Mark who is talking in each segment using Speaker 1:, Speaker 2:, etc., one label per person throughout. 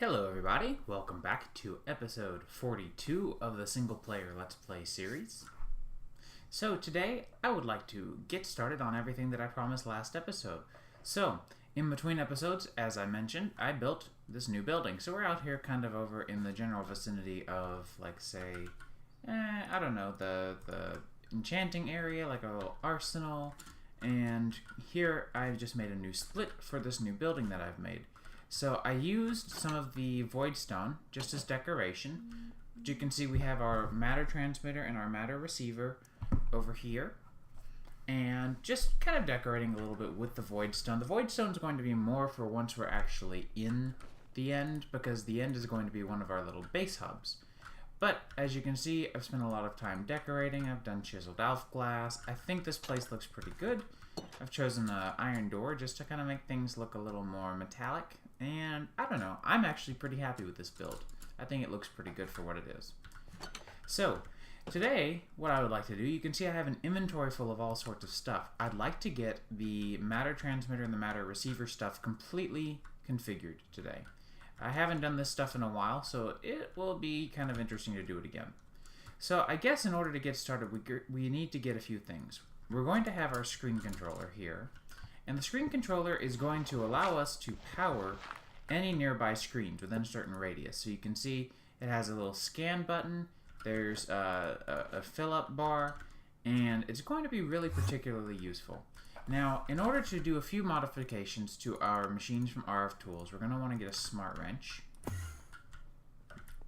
Speaker 1: Hello everybody, welcome back to episode 42 of the single player Let's Play series. So today I would like to get started on everything that I promised last episode. So, in between episodes, as I mentioned, I built this new building. So we're out here kind of over in the general vicinity of, like, say, I don't know, the enchanting area, like a little arsenal. And here I've just made a new split for this new building that I've made. So I used some of the void stone just as decoration. But you can see we have our matter transmitter and our matter receiver over here. And just kind of decorating a little bit with the void stone. The void stone is going to be more for once we're actually in the end, because the end is going to be one of our little base hubs. But as you can see, I've spent a lot of time decorating. I've done chiseled elf glass. I think this place looks pretty good. I've chosen an iron door just to kind of make things look a little more metallic. And I don't know, I'm actually pretty happy with this build. I think it looks pretty good for what it is. So, today, what I would like to do, you can see I have an inventory full of all sorts of stuff. I'd like to get the matter transmitter and the matter receiver stuff completely configured today. I haven't done this stuff in a while, so it will be kind of interesting to do it again. So I guess in order to get started, we need to get a few things. We're going to have our screen controller here. And the screen controller is going to allow us to power any nearby screens within a certain radius. So you can see it has a little scan button, there's a fill-up bar, and it's going to be really particularly useful. Now, in order to do a few modifications to our machines from RF Tools, we're going to want to get a smart wrench.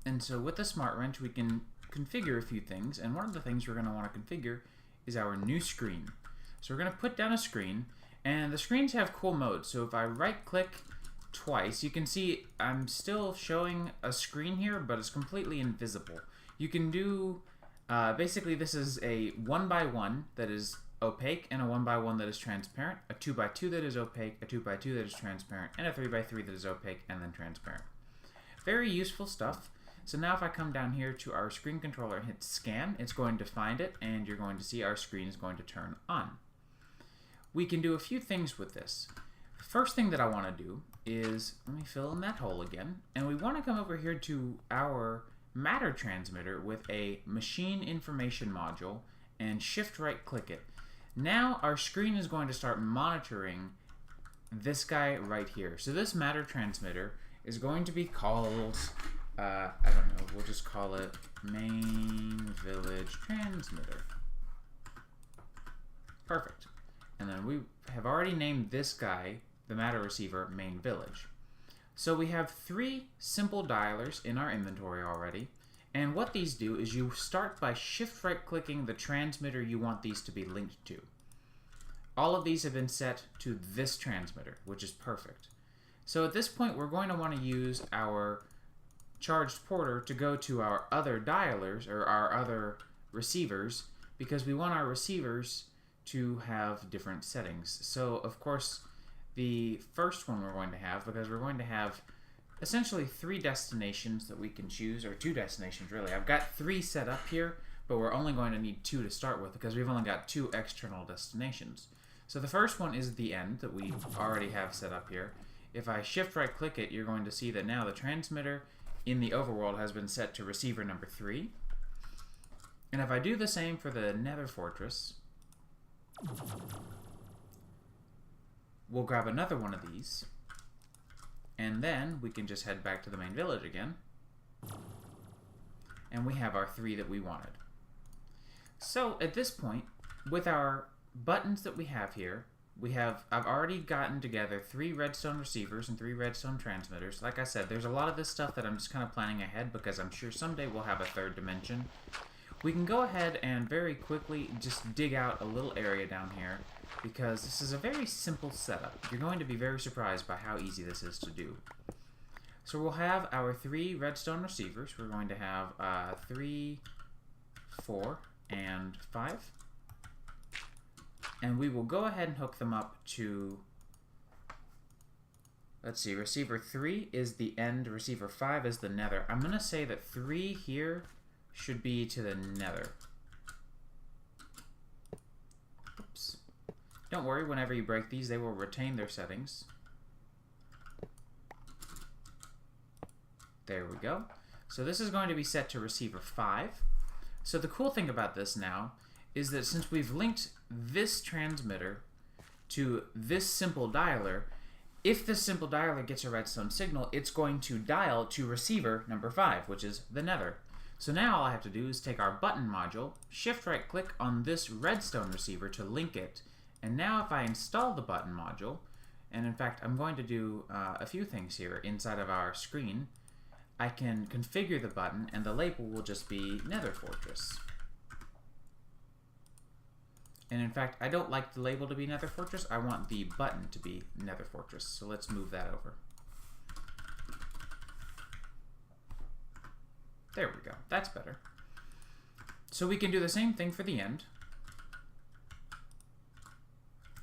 Speaker 1: And so with the smart wrench, we can configure a few things, and one of the things we're going to want to configure is our new screen. So we're going to put down a screen. And the screens have cool modes, so if I right-click twice, you can see I'm still showing a screen here, but it's completely invisible. You can do, basically this is a 1x1 that is opaque, and a 1x1 that is transparent, a 2x2 that is opaque, a 2x2 that is transparent, and a 3x3 that is opaque and then transparent. Very useful stuff. So now if I come down here to our screen controller and hit scan, it's going to find it, and you're going to see our screen is going to turn on. We can do a few things with this. First thing that I want to do is, let me fill in that hole again, and we want to come over here to our matter transmitter with a machine information module and shift right click it. Now our screen is going to start monitoring this guy right here. So this matter transmitter is going to be called, I don't know, we'll just call it main village transmitter. Perfect. And then we have already named this guy, the matter receiver, main village. So we have three simple dialers in our inventory already. And what these do is you start by shift right clicking the transmitter you want these to be linked to. All of these have been set to this transmitter, which is perfect. So at this point we're going to want to use our charged porter to go to our other dialers, or our other receivers, because we want our receivers to have different settings. So of course the first one we're going to have, because we're going to have essentially 3 destinations that we can choose, or 2 destinations really. I've got 3 set up here, but we're only going to need 2 to start with because we've only got 2 external destinations. So the first one is the end that we already have set up here. If I shift right click it, you're going to see that now the transmitter in the overworld has been set to receiver number 3. And if I do the same for the nether fortress, we'll grab another one of these, and then we can just head back to the main village again, and we have our 3 that we wanted. So at this point, with our buttons that we have here, I've already gotten together 3 redstone receivers and 3 redstone transmitters. Like I said, there's a lot of this stuff that I'm just kind of planning ahead because I'm sure someday we'll have a 3rd dimension. We can go ahead and very quickly just dig out a little area down here, because this is a very simple setup. You're going to be very surprised by how easy this is to do. So we'll have our 3 redstone receivers. We're going to have 3, 4, and 5. And we will go ahead and hook them up to, let's see, receiver 3 is the end, receiver 5 is the nether. I'm going to say that 3 here should be to the nether. Oops. Don't worry, whenever you break these, they will retain their settings. There we go. So this is going to be set to receiver 5. So the cool thing about this now is that since we've linked this transmitter to this simple dialer, if this simple dialer gets a redstone signal, it's going to dial to receiver number 5, which is the nether. So now all I have to do is take our button module, shift right click on this redstone receiver to link it, and now if I install the button module, and in fact I'm going to do a few things here inside of our screen, I can configure the button and the label will just be Nether Fortress. And in fact, I don't like the label to be Nether Fortress, I want the button to be Nether Fortress. So let's move that over. There we go, that's better. So we can do the same thing for the end.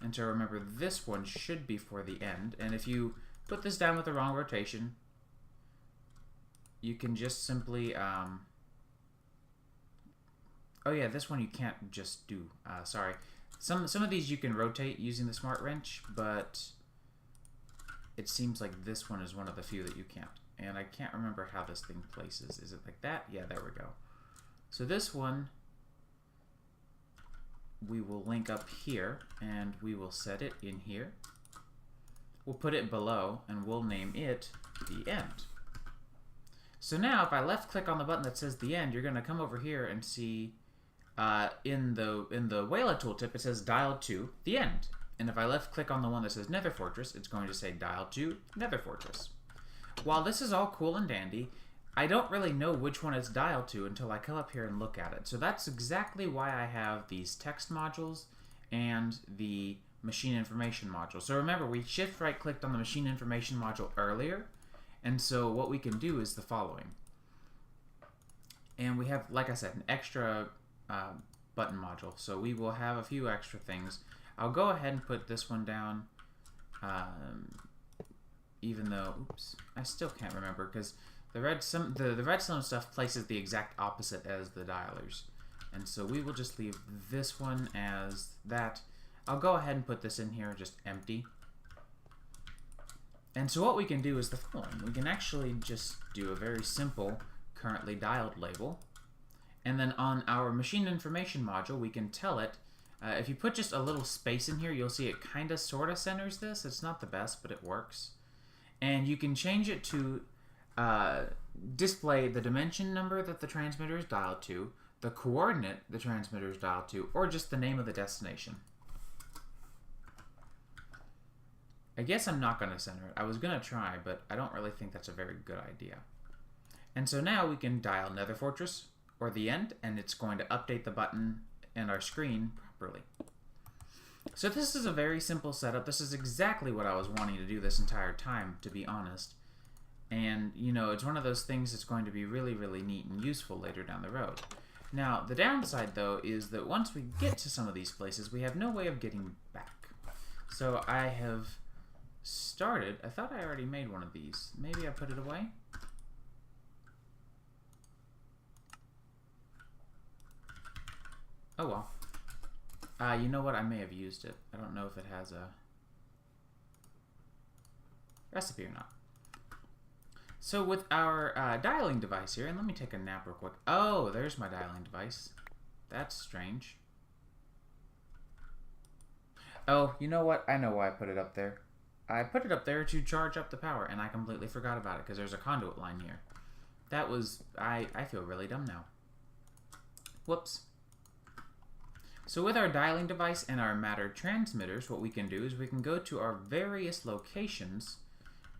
Speaker 1: And so remember, this one should be for the end. And if you put this down with the wrong rotation, you can just simply, oh yeah, this one you can't just do, sorry. Some of these you can rotate using the smart wrench, but it seems like this one is one of the few that you can't. And I can't remember how this thing places. Is it like that? Yeah, there we go. So this one, we will link up here, and we will set it in here. We'll put it below, and we'll name it the end. So now, if I left click on the button that says the end, you're going to come over here and see in the Wayla tooltip it says dial to the end. And if I left click on the one that says Nether Fortress, it's going to say dial to Nether Fortress. While this is all cool and dandy, I don't really know which one it's dialed to until I come up here and look at it. So that's exactly why I have these text modules and the machine information module. So remember, we shift right clicked on the machine information module earlier. And so what we can do is the following. And we have, like I said, an extra button module. So we will have a few extra things. I'll go ahead and put this one down, even though, oops, I still can't remember because the redstone stuff places the exact opposite as the dialers. And so we will just leave this one as that. I'll go ahead and put this in here just empty. And so what we can do is the following. We can actually just do a very simple currently dialed label. And then on our machine information module, we can tell it, if you put just a little space in here, you'll see it kind of sort of centers this. It's not the best, but it works. And you can change it to display the dimension number that the transmitter is dialed to, the coordinate the transmitter is dialed to, or just the name of the destination. I guess I'm not going to center it. I was going to try, but I don't really think that's a very good idea. And so now we can dial Nether Fortress or the end, and it's going to update the button and our screen properly. So this is a very simple setup. This is exactly what I was wanting to do this entire time, to be honest. And, you know, it's one of those things that's going to be really, really neat and useful later down the road. Now, the downside, though, is that once we get to some of these places, we have no way of getting back. So I have started, I thought I already made one of these. Maybe I put it away? Oh well. You know what? I may have used it. I don't know if it has a recipe or not. So with our dialing device here, and let me take a nap real quick. Oh, there's my dialing device. That's strange. Oh, you know what? I know why I put it up there. I put it up there to charge up the power, and I completely forgot about it because there's a conduit line here. That was... I feel really dumb now. Whoops. So with our dialing device and our matter transmitters, what we can do is we can go to our various locations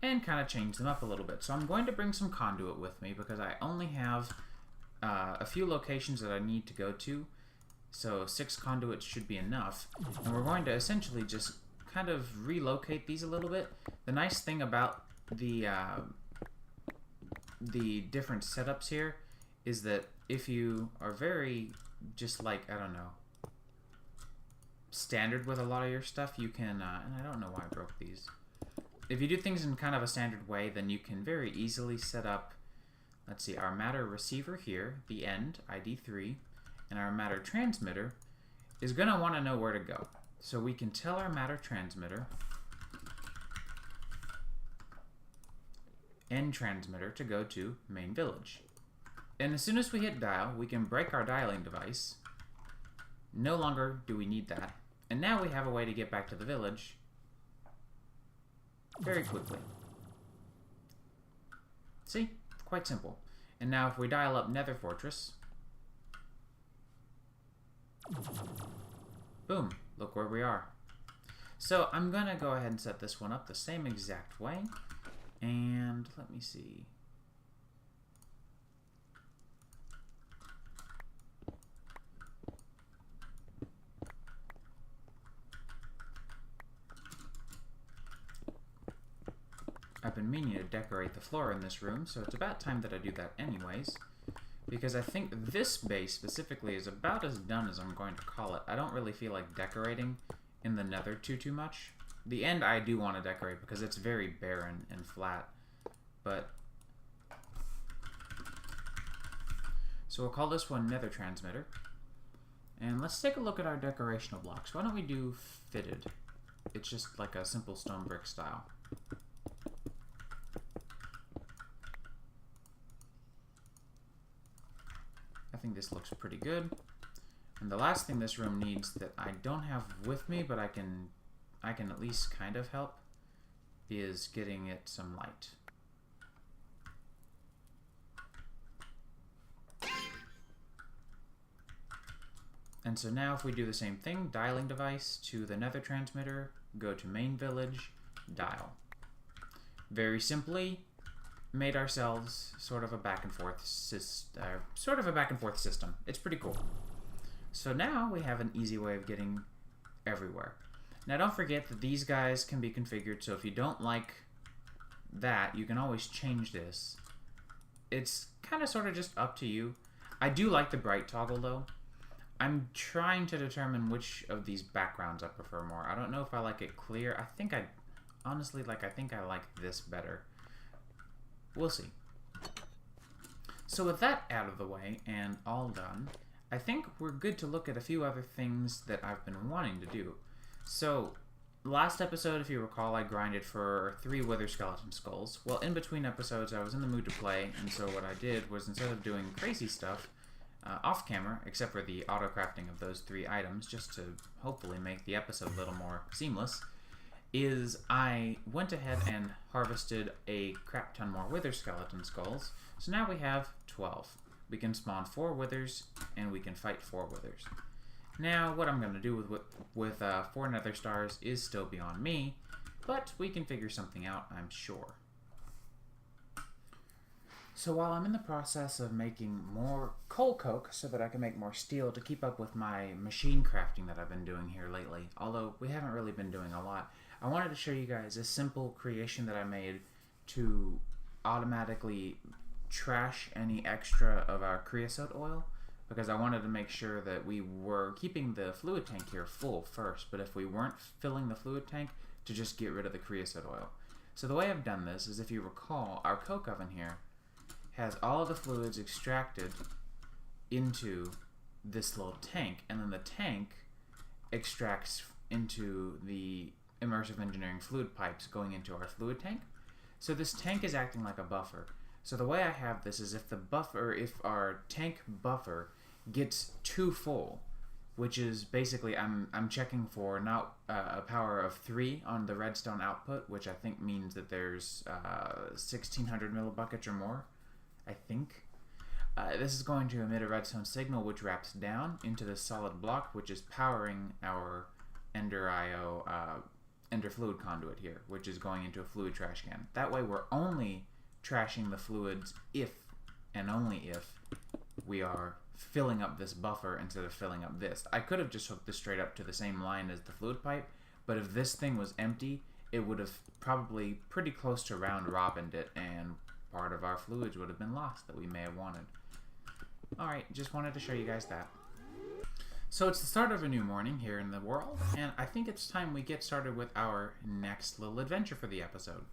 Speaker 1: and kind of change them up a little bit. So I'm going to bring some conduit with me because I only have a few locations that I need to go to. So 6 conduits should be enough. And we're going to essentially just kind of relocate these a little bit. The nice thing about the different setups here is that if you are very just like, I don't know, standard with a lot of your stuff, you can, and I don't know why I broke these. If you do things in kind of a standard way, then you can very easily set up, let's see, our matter receiver here, the end, ID 3, and our matter transmitter is going to want to know where to go. So we can tell our matter transmitter, end transmitter to go to main village. And as soon as we hit dial, we can break our dialing device. No longer do we need that. And now we have a way to get back to the village very quickly. See? Quite simple. And now if we dial up Nether Fortress, boom, look where we are. So I'm going to go ahead and set this one up the same exact way. And let me see. I've been meaning to decorate the floor in this room, so it's about time that I do that anyways. Because I think this base specifically is about as done as I'm going to call it. I don't really feel like decorating in the nether too much. The end I do want to decorate because it's very barren and flat. But so we'll call this one Nether Transmitter. And let's take a look at our decorational blocks. Why don't we do fitted? It's just like a simple stone brick style. I think this looks pretty good. And the last thing this room needs that I don't have with me, but I can at least kind of help, is getting it some light. And so now if we do the same thing, dialing device to the nether transmitter, go to main village, dial. Very simply made ourselves sort of a back and forth system. It's pretty cool. So now we have an easy way of getting everywhere. Now don't forget that these guys can be configured, so if you don't like that, you can always change this. It's kind of sort of just up to you. I do like the bright toggle though. I'm trying to determine which of these backgrounds I prefer more. I don't know if I like it clear. I think I like this better. We'll see. So with that out of the way and all done, I think we're good to look at a few other things that I've been wanting to do. So last episode, if you recall, I grinded for 3 wither skeleton skulls. Well, in between episodes, I was in the mood to play, and so what I did was, instead of doing crazy stuff off camera, except for the auto crafting of those 3 items, just to hopefully make the episode a little more seamless, is I went ahead and harvested a crap ton more wither skeleton skulls. So now we have 12. We can spawn 4 withers, and we can fight 4 withers. Now, what I'm going to do with 4 nether stars is still beyond me, but we can figure something out, I'm sure. So while I'm in the process of making more coal coke so that I can make more steel to keep up with my machine crafting that I've been doing here lately, although we haven't really been doing a lot, I wanted to show you guys a simple creation that I made to automatically trash any extra of our creosote oil, because I wanted to make sure that we were keeping the fluid tank here full first, but if we weren't filling the fluid tank, to just get rid of the creosote oil. So the way I've done this is, if you recall, our coke oven here has all of the fluids extracted into this little tank, and then the tank extracts into the immersive engineering fluid pipes going into our fluid tank. So this tank is acting like a buffer. So the way I have this is, if our tank buffer gets too full, which is basically I'm checking for not a power of 3 on the redstone output, which I think means that there's 1600 millibuckets or more, I think. This is going to emit a redstone signal which wraps down into this solid block, which is powering our Ender fluid conduit here, which is going into a fluid trash can. That way we're only trashing the fluids if and only if we are filling up this buffer instead of filling up this. I could have just hooked this straight up to the same line as the fluid pipe, but if this thing was empty, it would have probably pretty close to round robined it, and part of our fluids would have been lost that we may have wanted. Alright, just wanted to show you guys that. So it's the start of a new morning here in the world, and I think it's time we get started with our next little adventure for the episode.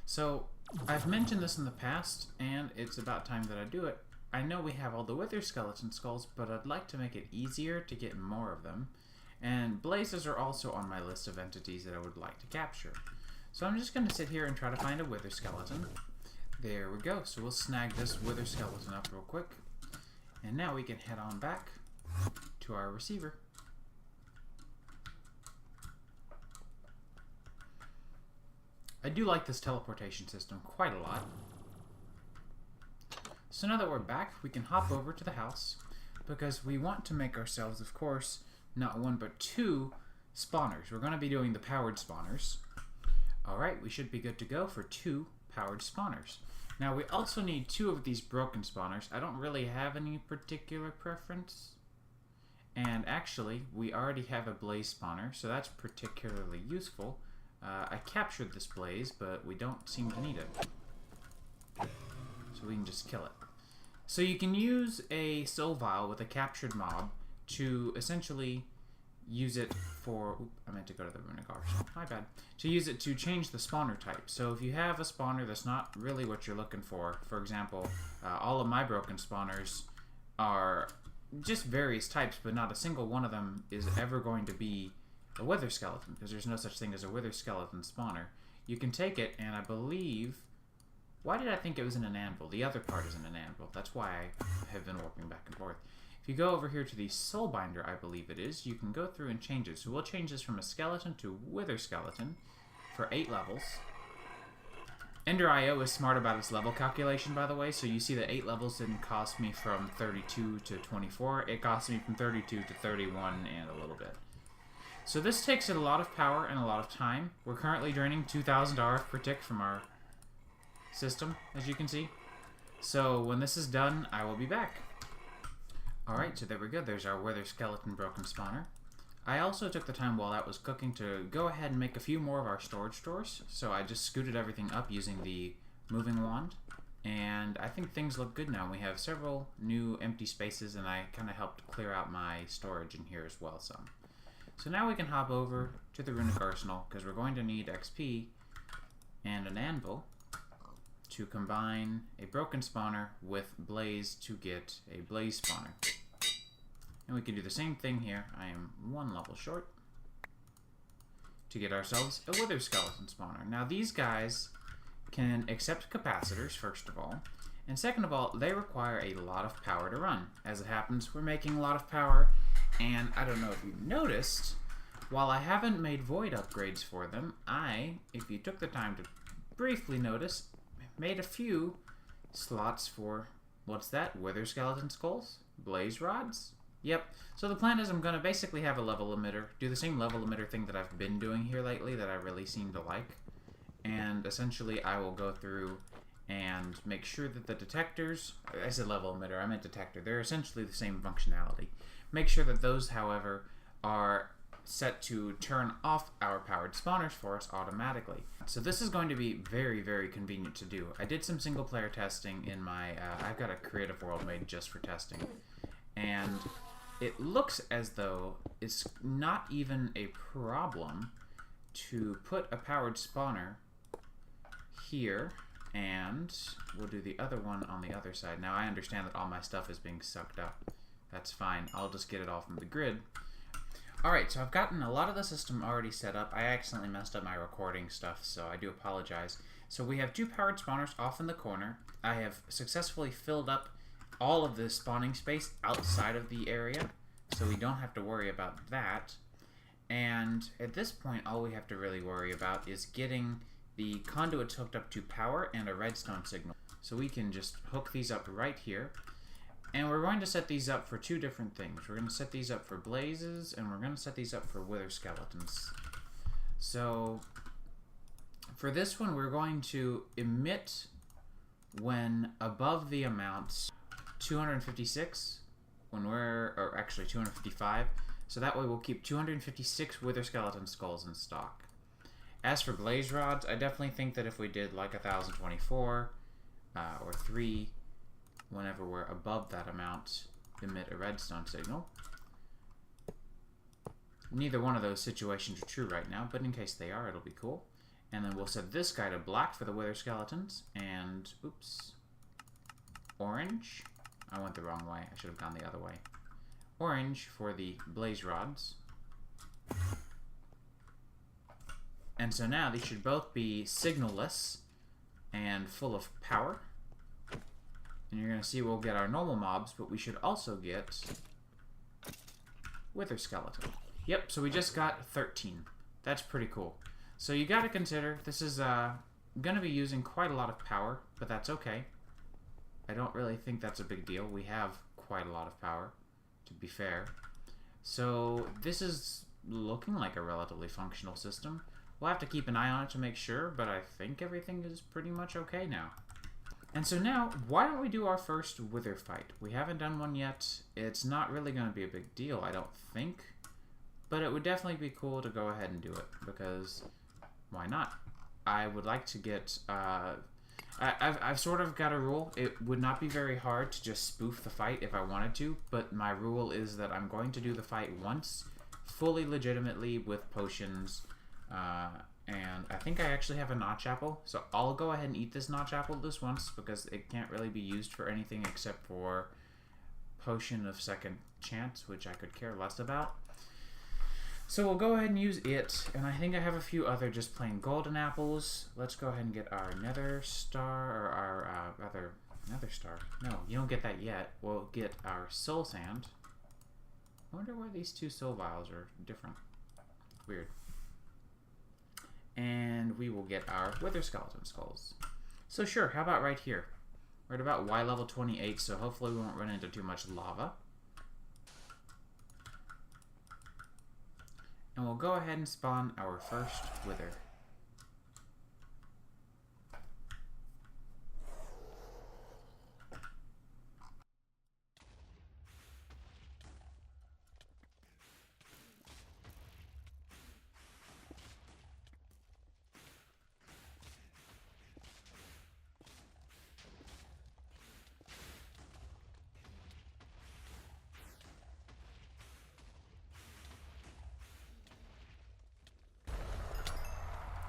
Speaker 1: So I've mentioned this in the past, and it's about time that I do it. I know we have all the wither skeleton skulls, but I'd like to make it easier to get more of them. And blazes are also on my list of entities that I would like to capture. So I'm just going to sit here and try to find a wither skeleton. There we go. So we'll snag this wither skeleton up real quick. And now we can head on back to our receiver. I do like this teleportation system quite a lot. So now that we're back, we can hop over to the house because we want to make ourselves, of course, not one but two spawners. We're going to be doing the powered spawners. Alright, we should be good to go for 2 powered spawners. Now we also need 2 of these broken spawners. I don't really have any particular preference. And actually, we already have a blaze spawner, so that's particularly useful. I captured this blaze, but we don't seem to need it. So we can just kill it. So you can use a soul vial with a captured mob to essentially use it for... Oop, I meant to go to the runic arsenal. My bad. To use it to change the spawner type. So if you have a spawner that's not really what you're looking for example, all of my broken spawners are just various types, but not a single one of them is ever going to be a wither skeleton, because there's no such thing as a wither skeleton spawner. You can take it, and I believe... Why did I think it was in an anvil? The other part is in an anvil. That's why I have been warping back and forth. If you go over here to the soul binder, I believe it is, you can go through and change it. So we'll change this from a skeleton to wither skeleton for 8 levels. Ender.io is smart about its level calculation, by the way, so you see that 8 levels didn't cost me from 32 to 24. It cost me from 32 to 31 and a little bit. So this takes a lot of power and a lot of time. We're currently draining 2,000 RF per tick from our system, as you can see. So when this is done, I will be back. Alright, so there we go. There's our wither skeleton broken spawner. I also took the time while that was cooking to go ahead and make a few more of our storage drawers. So I just scooted everything up using the moving wand. And I think things look good now. We have several new empty spaces, and I kind of helped clear out my storage in here as well some. So now we can hop over to the runic arsenal, because we're going to need XP and an anvil to combine a broken spawner with blaze to get a blaze spawner. And we can do the same thing here. I am 1 level short to get ourselves a wither skeleton spawner. Now these guys can accept capacitors, first of all, and second of all, they require a lot of power to run. As it happens, we're making a lot of power, and I don't know if you've noticed, while I haven't made void upgrades for them, if you took the time to briefly notice, made a few slots for, what's that, wither skeleton skulls? Blaze rods? Yep. So the plan is I'm going to basically have a level emitter, do the same level emitter thing that I've been doing here lately that I really seem to like. And essentially I will go through and make sure that the detectors, I said level emitter, I meant detector, they're essentially the same functionality. Make sure that those, however, are set to turn off our powered spawners for us automatically. So this is going to be very, very convenient to do. I did some single player testing in my, I've got a creative world made just for testing. And it looks as though it's not even a problem to put a powered spawner here, and we'll do the other one on the other side. Now I understand that all my stuff is being sucked up. That's fine. I'll just get it all from the grid. Alright, so I've gotten a lot of the system already set up. I accidentally messed up my recording stuff, so I do apologize. So we have 2 powered spawners off in the corner. I have successfully filled up all of the spawning space outside of the area, so we don't have to worry about that. And at this point, all we have to really worry about is getting the conduits hooked up to power and a redstone signal. So we can just hook these up right here. And we're going to set these up for 2 different things. We're going to set these up for blazes, and we're going to set these up for wither skeletons. So for this one, we're going to emit when above the amounts 256, or actually 255. So that way we'll keep 256 wither skeleton skulls in stock. As for blaze rods, I definitely think that if we did like 1024 or 3, whenever we're above that amount, emit a redstone signal. Neither one of those situations are true right now, but in case they are, it'll be cool. And then we'll set this guy to black for the wither skeletons, and, oops, orange. I went the wrong way. I should have gone the other way. Orange for the blaze rods. And so now these should both be signalless, and full of power. And you're going to see we'll get our normal mobs, but we should also get Wither Skeleton. Yep, so we just got 13. That's pretty cool. So you got to consider, this is going to be using quite a lot of power, but that's okay. I don't really think that's a big deal. We have quite a lot of power, to be fair. So this is looking like a relatively functional system. We'll have to keep an eye on it to make sure, but I think everything is pretty much okay now. And so now, why don't we do our first Wither fight? We haven't done one yet. It's not really going to be a big deal, I don't think. But it would definitely be cool to go ahead and do it, because why not? I would like to get... I've sort of got a rule. It would not be very hard to just spoof the fight if I wanted to, but my rule is that I'm going to do the fight once, fully legitimately with potions, and I think I actually have a notch apple, so I'll go ahead and eat this notch apple this once, because it can't really be used for anything except for potion of second chance, which I could care less about. So we'll go ahead and use it, and I think I have a few other just plain golden apples. Let's go ahead and get our nether star, or our other nether star. No, you don't get that yet. We'll get our soul sand. I wonder why these two soul vials are different. Weird. And we will get our wither skeleton skulls. So sure, how about right here? We're at about Y level 28, so hopefully we won't run into too much lava. And we'll go ahead and spawn our first wither.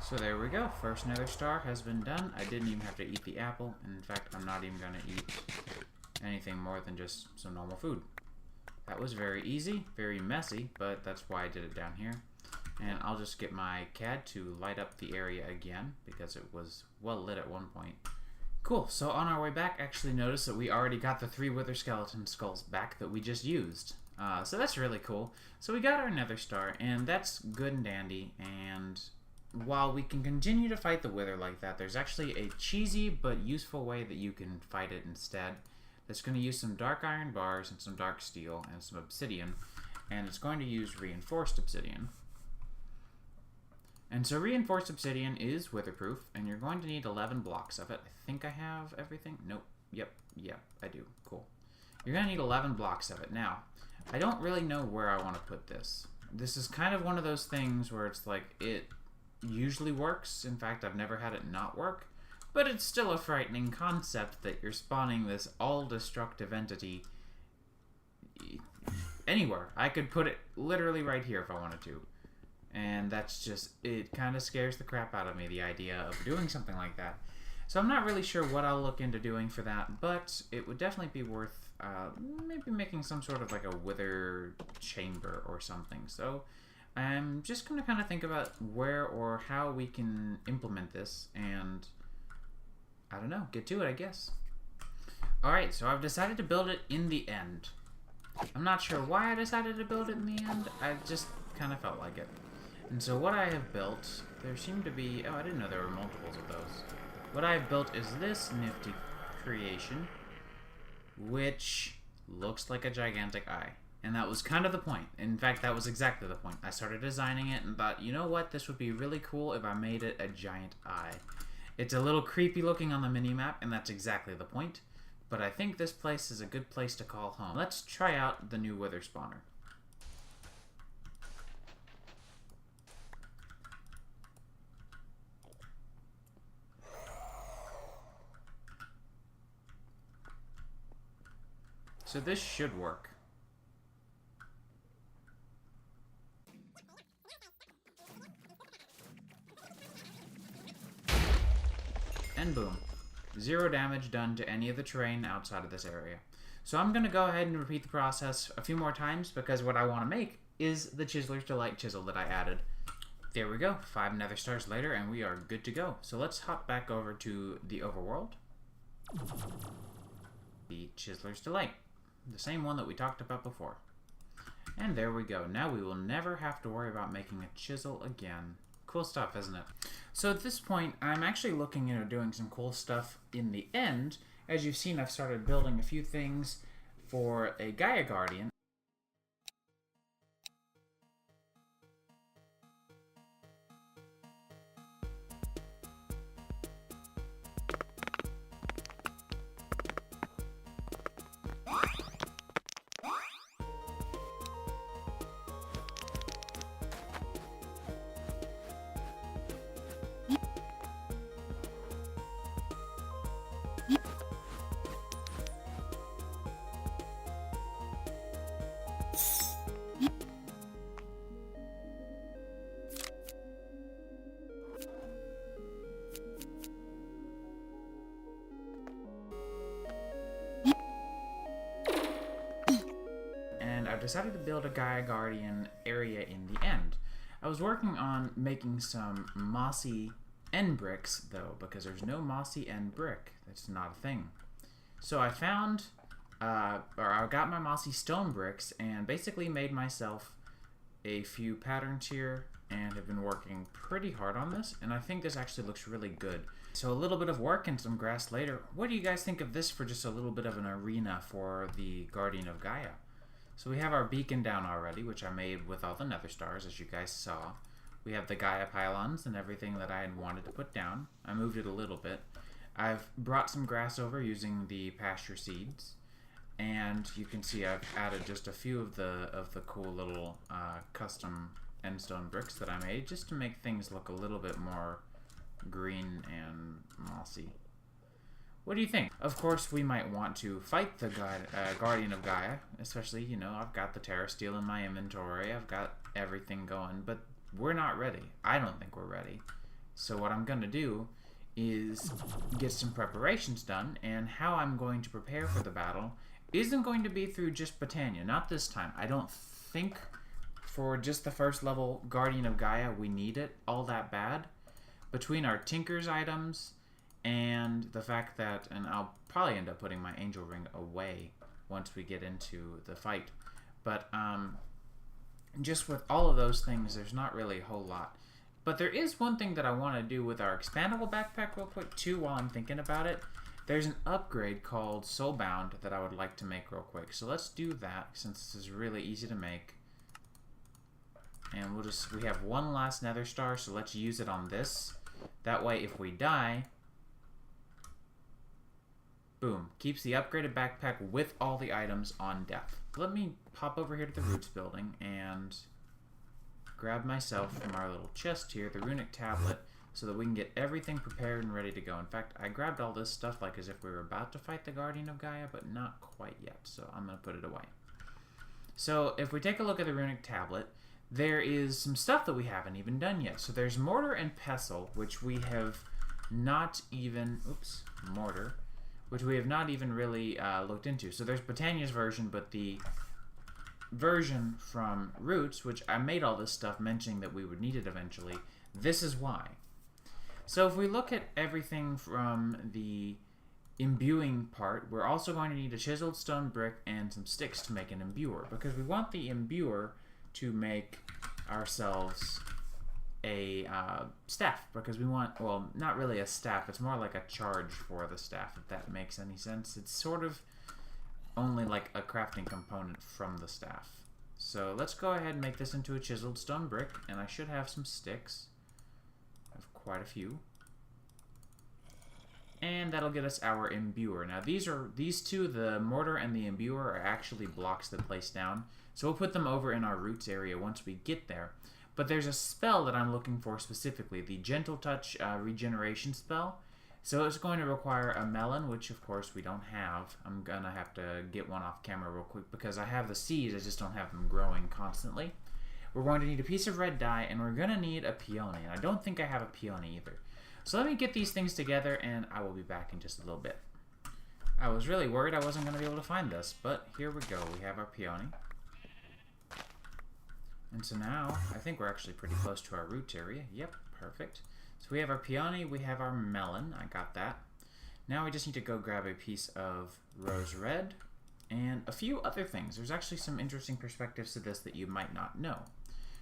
Speaker 1: So there we go, first nether star has been done. I didn't even have to eat the apple, and in fact I'm not even going to eat anything more than just some normal food. That was very easy, very messy, but that's why I did it down here. And I'll just get my CAD to light up the area again, because it was well lit at one point. Cool, so on our way back, actually notice that we already got the 3 wither skeleton skulls back that we just used. So that's really cool. So we got our nether star, and that's good and dandy, and while we can continue to fight the wither like that, there's actually a cheesy but useful way that you can fight it instead. That's going to use some dark iron bars and some dark steel and some obsidian, and it's going to use reinforced obsidian. And so reinforced obsidian is witherproof, and you're going to need 11 blocks of it. I think I have everything. Nope. Yep, I do. Cool. You're going to need 11 blocks of it. Now, I don't really know where I want to put this. This is kind of one of those things where it's like, it usually works. In fact, I've never had it not work, but it's still a frightening concept that you're spawning this all-destructive entity anywhere. I could put it literally right here if I wanted to, and that's just, it kind of scares the crap out of me, the idea of doing something like that. So I'm not really sure what I'll look into doing for that, but it would definitely be worth maybe making some sort of like a wither chamber or something. So I'm just going to kind of think about where or how we can implement this, and I don't know, get to it, I guess. Alright, so I've decided to build it in the end. I'm not sure why I decided to build it in the end, I just kind of felt like it. And so what I have built, there seem to be, oh, I didn't know there were multiples of those. What I have built is this nifty creation, which looks like a gigantic eye. And that was kind of the point. In fact, that was exactly the point. I started designing it and thought, you know what, this would be really cool if I made it a giant eye. It's a little creepy looking on the mini-map, and that's exactly the point. But I think this place is a good place to call home. Let's try out the new wither spawner. So this should work. And boom. 0 damage done to any of the terrain outside of this area. So I'm going to go ahead and repeat the process a few more times, because what I want to make is the Chiseler's Delight chisel that I added There we go. 5 nether stars later, and we are good to go. So let's hop back over to the overworld. The Chiseler's Delight. The same one that we talked about before. And there we go. Now we will never have to worry about making a chisel again. Cool stuff, isn't it? So at this point, I'm actually looking into doing some cool stuff in the end. As you've seen, I've started building a few things for a Gaia Guardian. I've decided to build a Gaia Guardian area in the end. I was working on making some mossy end bricks, though, because there's no mossy end brick. That's not a thing. So I found, I got my mossy stone bricks and basically made myself a few patterns here and have been working pretty hard on this, and I think this actually looks really good. So a little bit of work and some grass later. What do you guys think of this for just a little bit of an arena for the Guardian of Gaia? So we have our beacon down already, which I made with all the nether stars, as you guys saw. We have the Gaia pylons and everything that I had wanted to put down. I moved it a little bit. I've brought some grass over using the pasture seeds, and you can see I've added just a few of the cool little custom endstone bricks that I made, just to make things look a little bit more green and mossy. What do you think? Of course, we might want to fight the Guardian of Gaia, especially, you know, I've got the Terra Steel in my inventory, I've got everything going, but we're not ready. I don't think we're ready. So what I'm going to do is get some preparations done, and how I'm going to prepare for the battle isn't going to be through just Britannia. Not this time. I don't think for just the first level Guardian of Gaia we need it all that bad. Between our Tinker's items and the fact that, and I'll probably end up putting my angel ring away once we get into the fight, but just with all of those things, there's not really a whole lot. But there is one thing that I want to do with our expandable backpack real quick too while I'm thinking about it. There's an upgrade called Soulbound that I would like to make real quick. So let's do that since this is really easy to make. And we have one last nether star, so let's use it on this. That way if we die, boom, keeps the upgraded backpack with all the items on death. Let me pop over here to the Roots building and grab myself from our little chest here, the runic tablet, so that we can get everything prepared and ready to go. In fact, I grabbed all this stuff like as if we were about to fight the Guardian of Gaia, but not quite yet, so I'm going to put it away. So if we take a look at the runic tablet, there is some stuff that we haven't even done yet. So there's Mortar and Pestle, which we have not even, Mortar, which we have not even really looked into. So there's Britannia's version, but the version from Roots, which I made all this stuff mentioning that we would need it eventually, this is why. So if we look at everything from the imbuing part, we're also going to need a chiseled stone brick and some sticks to make an imbuer, because we want the imbuer to make ourselves a staff, because we want, well, not really a staff, it's more like a charge for the staff, if that makes any sense. It's sort of only like a crafting component from the staff. So let's go ahead and make this into a chiseled stone brick, and I should have some sticks. I have quite a few. And that'll get us our imbuer. Now these two, the mortar and the imbuer, are actually blocks that place down. So we'll put them over in our Roots area once we get there. But there's a spell that I'm looking for specifically, the Gentle Touch regeneration spell. So it's going to require a melon, which of course we don't have. I'm going to have to get one off camera real quick because I have the seeds, I just don't have them growing constantly. We're going to need a piece of red dye, and we're going to need a peony. And I don't think I have a peony either. So let me get these things together, and I will be back in just a little bit. I was really worried I wasn't going to be able to find this, but here we go. We have our peony. And so now, I think we're actually pretty close to our root area. Yep, perfect. So we have our peony, we have our melon. I got that. Now we just need to go grab a piece of rose red and a few other things. There's actually some interesting perspectives to this that you might not know.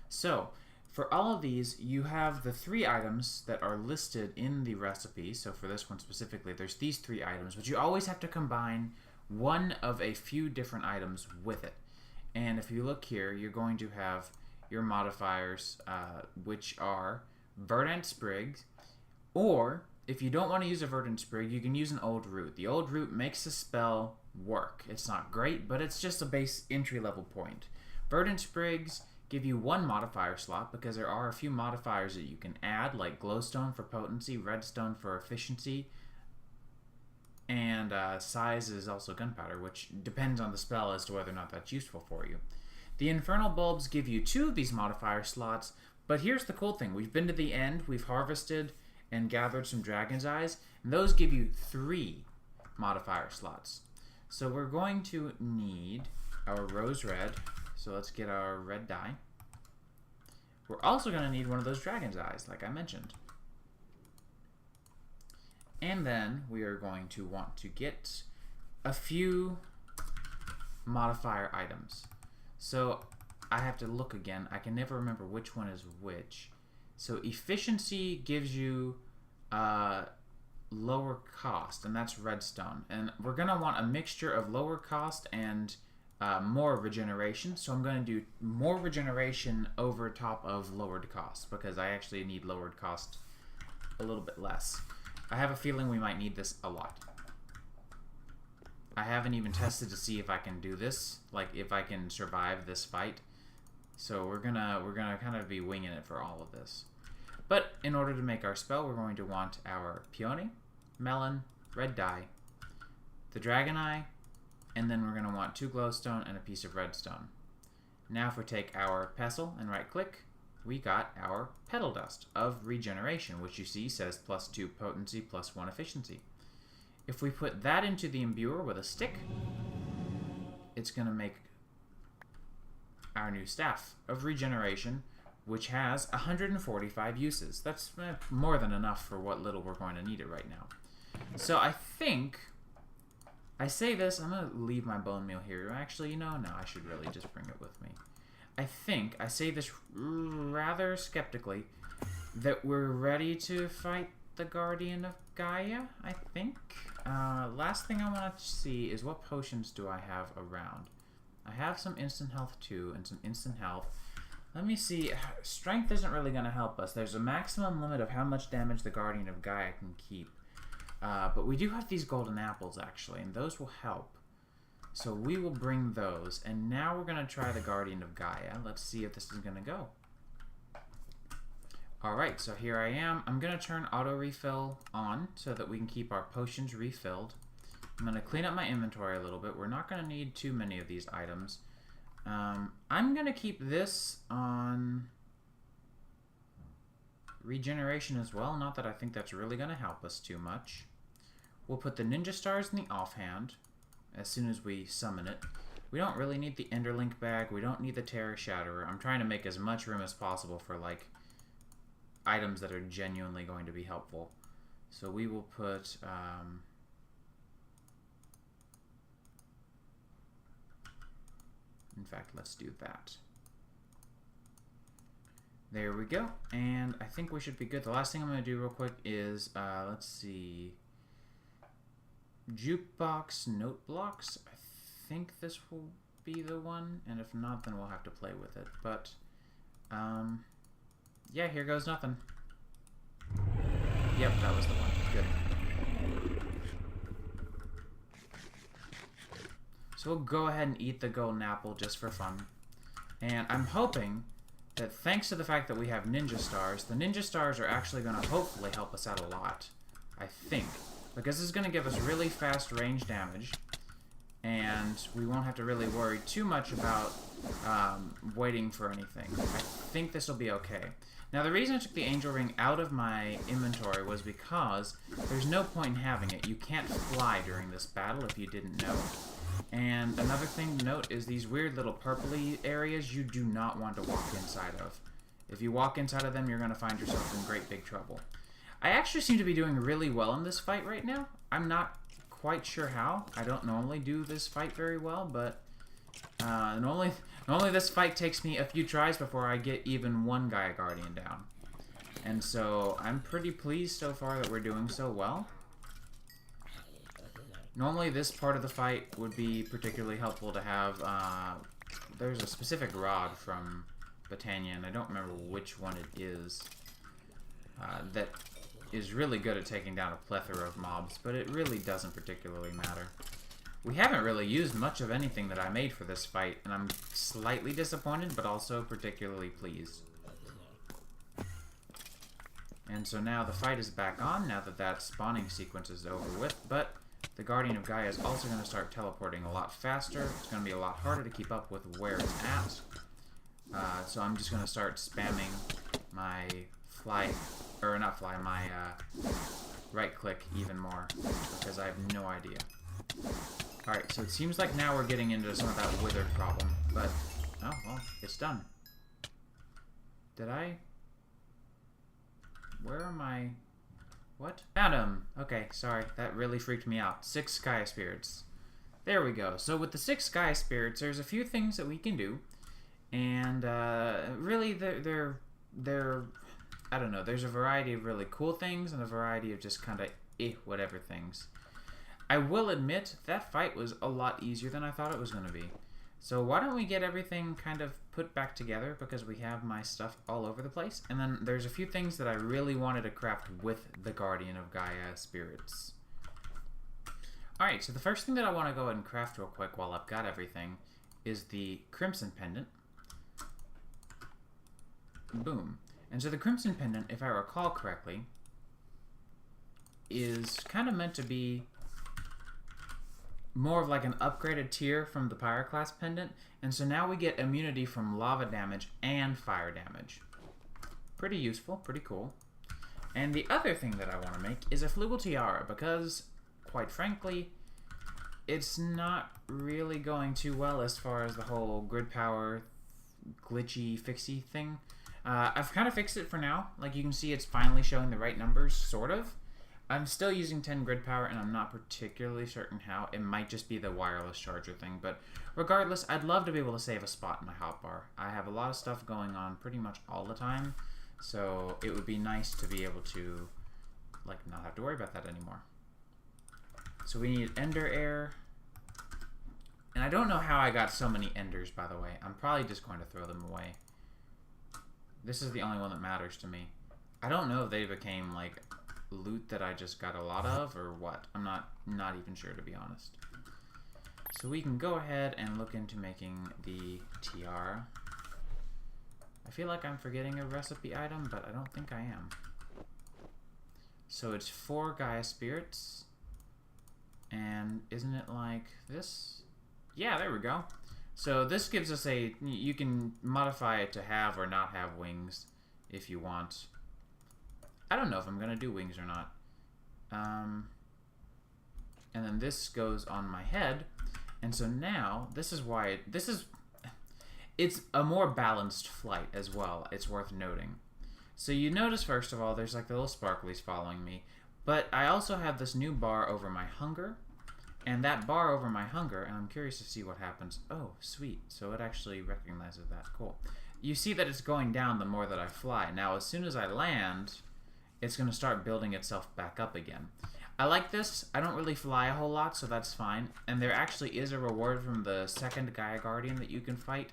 Speaker 1: So, for all of these, you have the 3 items that are listed in the recipe. So for this one specifically, there's these 3 items, but you always have to combine one of a few different items with it. And if you look here, you're going to have your modifiers, which are verdant sprig, or if you don't want to use a verdant sprig, you can use an old root. The old root makes the spell work. It's not great, but it's just a base entry level point. Verdant sprigs give you 1 modifier slot because there are a few modifiers that you can add, like glowstone for potency, redstone for efficiency, and size is also gunpowder, which depends on the spell as to whether or not that's useful for you. The infernal bulbs give you 2 of these modifier slots, but here's the cool thing. We've been to the end, we've harvested and gathered some dragon's eyes, and those give you 3 modifier slots. So we're going to need our rose red. So let's get our red dye. We're also going to need one of those dragon's eyes, like I mentioned. And then we are going to want to get a few modifier items. So I have to look again. I can never remember which one is which. So efficiency gives you lower cost, and that's redstone. And we're going to want a mixture of lower cost and more regeneration, so I'm going to do more regeneration over top of lowered cost because I actually need lowered cost a little bit less. I have a feeling we might need this a lot. I haven't even tested to see if I can do this, like if I can survive this fight. So we're gonna kind of be winging it for all of this. But in order to make our spell, we're going to want our peony, melon, red dye, the dragon eye, and then we're going to want 2 glowstone and a piece of redstone. Now if we take our pestle and right click, we got our petal dust of regeneration, which you see says +2 potency, +1 efficiency. If we put that into the imbuer with a stick, it's going to make our new staff of regeneration, which has 145 uses. That's more than enough for what little we're going to need it right now. So I think I say this, I'm going to leave my bone meal here. Actually, you know, no, I should really just bring it with me. I think I say this rather skeptically that we're ready to fight the Guardian of Gaia, I think. Last thing I want to see is what potions do I have around. I have some instant health too, and some instant health. Let me see. Strength isn't really going to help us. There's a maximum limit of how much damage the Guardian of Gaia can keep. But we do have these golden apples, actually, and those will help. So we will bring those. And now we're going to try the Guardian of Gaia. Let's see if this is going to go. Alright, so here I am. I'm going to turn auto refill on so that we can keep our potions refilled. I'm going to clean up my inventory a little bit. We're not going to need too many of these items. I'm going to keep this on regeneration as well. Not that I think that's really going to help us too much. We'll put the ninja stars in the offhand as soon as we summon it. We don't really need the enderlink bag. We don't need the terror shatterer. I'm trying to make as much room as possible for like items that are genuinely going to be helpful. So we will put in fact, let's do that. There we go. And I think we should be good. The last thing I'm going to do real quick is, let's see, jukebox note blocks. I think this will be the one, and if not, then we'll have to play with it. But, yeah, here goes nothing. Yep, that was the one. Good. So we'll go ahead and eat the golden apple just for fun. And I'm hoping that thanks to the fact that we have ninja stars, the ninja stars are actually going to hopefully help us out a lot. I think. Because this is going to give us really fast range damage. And we won't have to really worry too much about waiting for anything. I think this will be okay. Now the reason I took the angel ring out of my inventory was because there's no point in having it. You can't fly during this battle if you didn't know. And another thing to note is these weird little purpley areas you do not want to walk inside of. If you walk inside of them, you're going to find yourself in great big trouble. I actually seem to be doing really well in this fight right now. I'm not quite sure how. I don't normally do this fight very well, but normally this fight takes me a few tries before I get even one Gaia Guardian down. And so I'm pretty pleased so far that we're doing so well. Normally this part of the fight would be particularly helpful to have, there's a specific rod from Britannia, and I don't remember which one it is, that is really good at taking down a plethora of mobs, but it really doesn't particularly matter. We haven't really used much of anything that I made for this fight, and I'm slightly disappointed, but also particularly pleased. And so now the fight is back on, now that that spawning sequence is over with, but the Guardian of Gaia is also going to start teleporting a lot faster. It's going to be a lot harder to keep up with where it's at. So I'm just going to start spamming my my right click even more, because I have no idea. Alright, so it seems like now we're getting into some of that withered problem, but, oh, well, it's done. Where am I? What? Found him! Okay, sorry, that really freaked me out. 6 Gaia Spirits. There we go. So with the 6 Gaia Spirits, there's a few things that we can do, and really they're I don't know, there's a variety of really cool things and a variety of just kind of whatever things. I will admit, that fight was a lot easier than I thought it was going to be. So why don't we get everything kind of put back together, because we have my stuff all over the place. And then there's a few things that I really wanted to craft with the Guardian of Gaia Spirits. Alright, so the first thing that I want to go ahead and craft real quick while I've got everything is the Crimson Pendant. Boom. And so the Crimson Pendant, if I recall correctly, is kind of meant to be more of like an upgraded tier from the Pyroclast Pendant, and so now we get immunity from lava damage and fire damage. Pretty useful, pretty cool. And the other thing that I want to make is a Flugel Tiara, because, quite frankly, it's not really going too well as far as the whole grid power glitchy fixie thing. I've kind of fixed it for now. Like, you can see it's finally showing the right numbers, sort of. I'm still using 10 grid power, and I'm not particularly certain how. It might just be the wireless charger thing, but regardless, I'd love to be able to save a spot in my hotbar. I have a lot of stuff going on pretty much all the time, so it would be nice to be able to, like, not have to worry about that anymore. So we need Ender Air. And I don't know how I got so many Enders, by the way. I'm probably just going to throw them away. This is the only one that matters to me. I don't know if they became, like, loot that I just got a lot of, or what. I'm not even sure, to be honest. So we can go ahead and look into making the tiara. I feel like I'm forgetting a recipe item, but I don't think I am. So it's 4 Gaia Spirits. And isn't it like this? Yeah, there we go. So this gives us a, you can modify it to have or not have wings if you want. I don't know if I'm going to do wings or not. And then this goes on my head. And so now, this is why, it's a more balanced flight as well. It's worth noting. So you notice, first of all, there's like the little sparklies following me. But I also have this new bar over my hunger. And that bar over my hunger, and I'm curious to see what happens. Oh, sweet. So it actually recognizes that. Cool. You see that it's going down the more that I fly. Now, as soon as I land, it's going to start building itself back up again. I like this. I don't really fly a whole lot, so that's fine. And there actually is a reward from the second Gaia Guardian that you can fight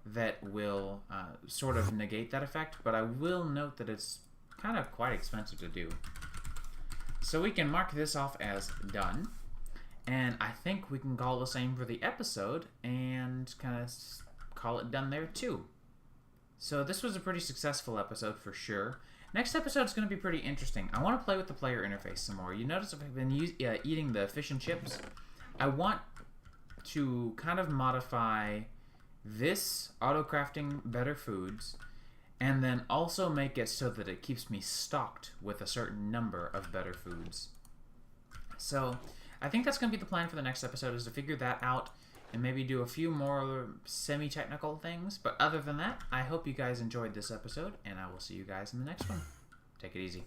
Speaker 1: that will sort of negate that effect. But I will note that it's kind of quite expensive to do. So we can mark this off as done. And I think we can call the same for the episode and kind of call it done there too. So this was a pretty successful episode for sure. Next episode is going to be pretty interesting. I want to play with the player interface some more. You notice I've been eating the fish and chips. I want to kind of modify this auto-crafting better foods and then also make it so that it keeps me stocked with a certain number of better foods. So I think that's going to be the plan for the next episode, is to figure that out and maybe do a few more semi-technical things. But other than that, I hope you guys enjoyed this episode, and I will see you guys in the next one. Take it easy.